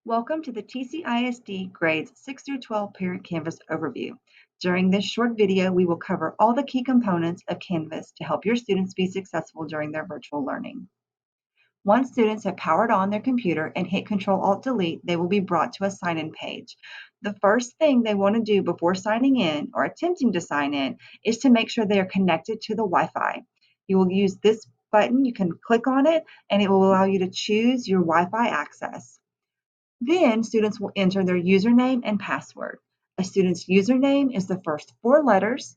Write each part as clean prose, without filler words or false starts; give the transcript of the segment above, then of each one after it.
Welcome to the TCISD Grades 6 through 12 Parent Canvas Overview. During this short video, we will cover all the key components of Canvas to help your students be successful during their virtual learning. Once students have powered on their computer and hit Control-Alt-Delete, they will be brought to a sign-in page. The first thing they want to do before signing in or attempting to sign in is to make sure they are connected to the Wi-Fi. You will use this button, you can click on it, and it will allow you to choose your Wi-Fi access. Then students will enter their username and password. A student's username is the first 4 letters,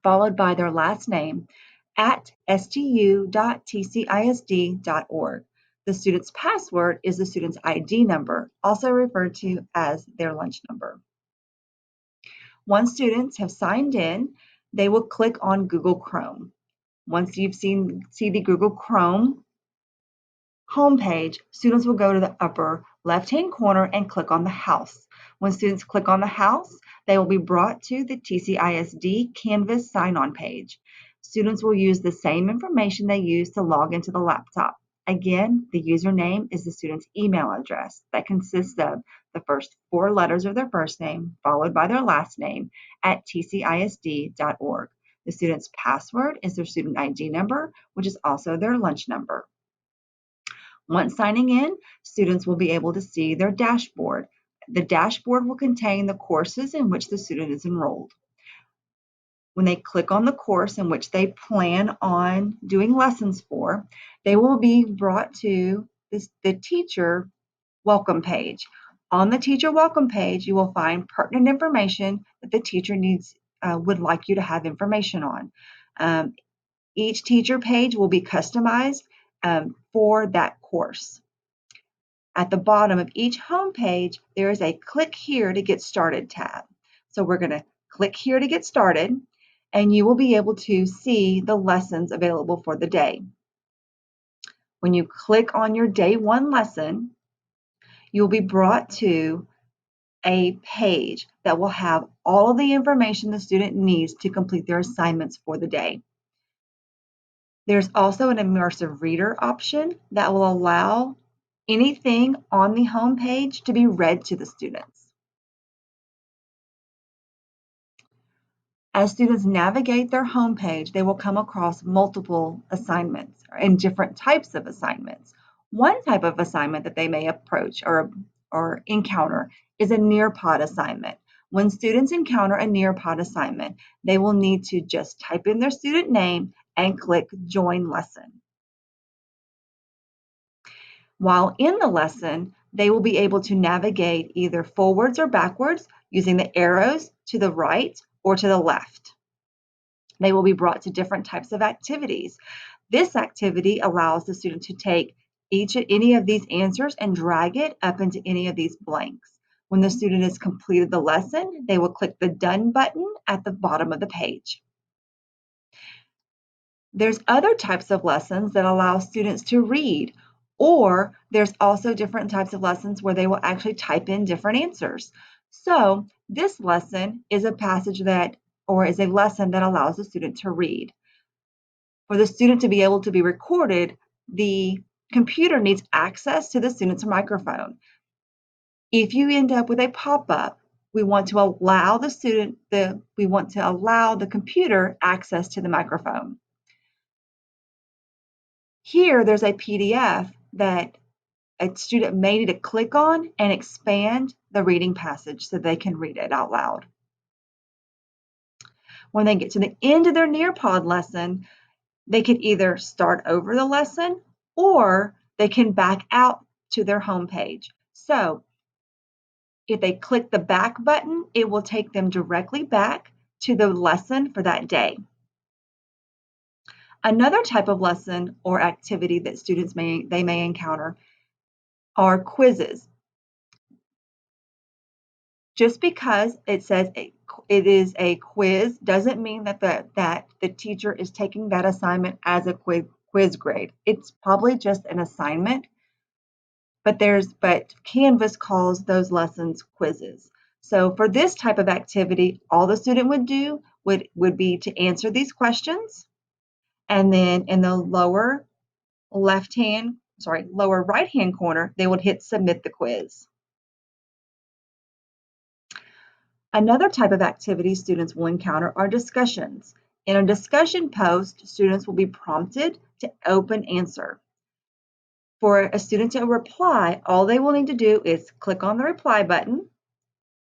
followed by their last name, at stu.tcisd.org. The student's password is the student's ID number, also referred to as their lunch number. Once students have signed in, they will click on Google Chrome. Once you've see the Google Chrome homepage, students will go to the upper left-hand corner and click on the house. When students click on the house, they will be brought to the TCISD Canvas sign-on page. Students will use the same information they use to log into the laptop. Again, the username is the student's email address that consists of the first 4 letters of their first name, followed by their last name, at tcisd.org. The student's password is their student ID number, which is also their lunch number. Once signing in, students will be able to see their dashboard. The dashboard will contain the courses in which the student is enrolled. When they click on the course in which they plan on doing lessons for, they will be brought to the teacher welcome page. On the teacher welcome page, you will find pertinent information that the teacher would like you to have information on. Each teacher page will be customized for that course. At the bottom of each home page, there is a click here to get started tab. So we're going to click here to get started, and you will be able to see the lessons available for the day. When you click on your day 1 lesson, you'll be brought to a page that will have all of the information the student needs to complete their assignments for the day. There's also an immersive reader option that will allow anything on the home page to be read to the students. As students navigate their home page, they will come across multiple assignments and different types of assignments. One type of assignment that they may approach or encounter is a Nearpod assignment. When students encounter a Nearpod assignment, they will need to just type in their student name and click Join Lesson. While in the lesson, they will be able to navigate either forwards or backwards using the arrows to the right or to the left. They will be brought to different types of activities. This activity allows the student to take any of these answers and drag it up into any of these blanks. When the student has completed the lesson, they will click the Done button at the bottom of the page. There's other types of lessons that allow students to read, or there's also different types of lessons where they will actually type in different answers. So this lesson is a lesson that allows the student to read. For the student to be able to be recorded, the computer needs access to the student's microphone. If you end up with a pop-up, we want to allow the computer access to the microphone. Here, there's a PDF that a student may need to click on and expand the reading passage so they can read it out loud. When they get to the end of their Nearpod lesson, they can either start over the lesson or they can back out to their home page. So if they click the back button, it will take them directly back to the lesson for that day. Another type of lesson or activity that students may encounter are quizzes. Just because it says it is a quiz doesn't mean that the teacher is taking that assignment as a quiz grade. It's probably just an assignment, but Canvas calls those lessons quizzes. So for this type of activity, all the student would do would be to answer these questions. And then in the lower left-hand lower right-hand corner, they would hit Submit the quiz. Another type of activity students will encounter are discussions. In a discussion post, students will be prompted to open answer. For a student to reply, all they will need to do is click on the reply button.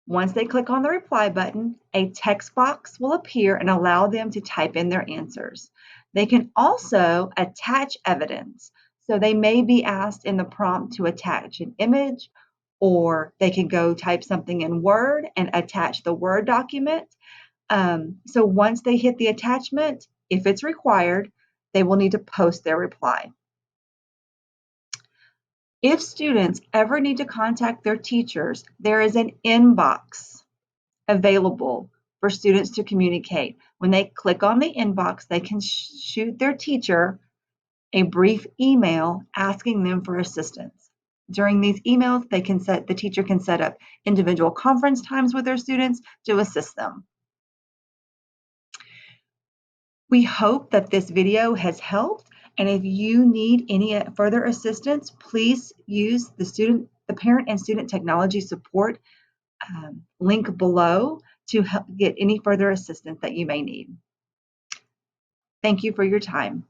Once they click on the reply button, a text box will appear and allow them to type in their answers. They can also attach evidence. So they may be asked in the prompt to attach an image, or they can go type something in Word and attach the Word document. So once they hit the attachment, if it's required, they will need to post their reply. If students ever need to contact their teachers, there is an inbox available for students to communicate. When they click on the inbox, they can shoot their teacher a brief email asking them for assistance. During these emails, the teacher can set up individual conference times with their students to assist them. We hope that this video has helped, and if you need any further assistance, please use the parent and student technology support link below to help get any further assistance that you may need. Thank you for your time.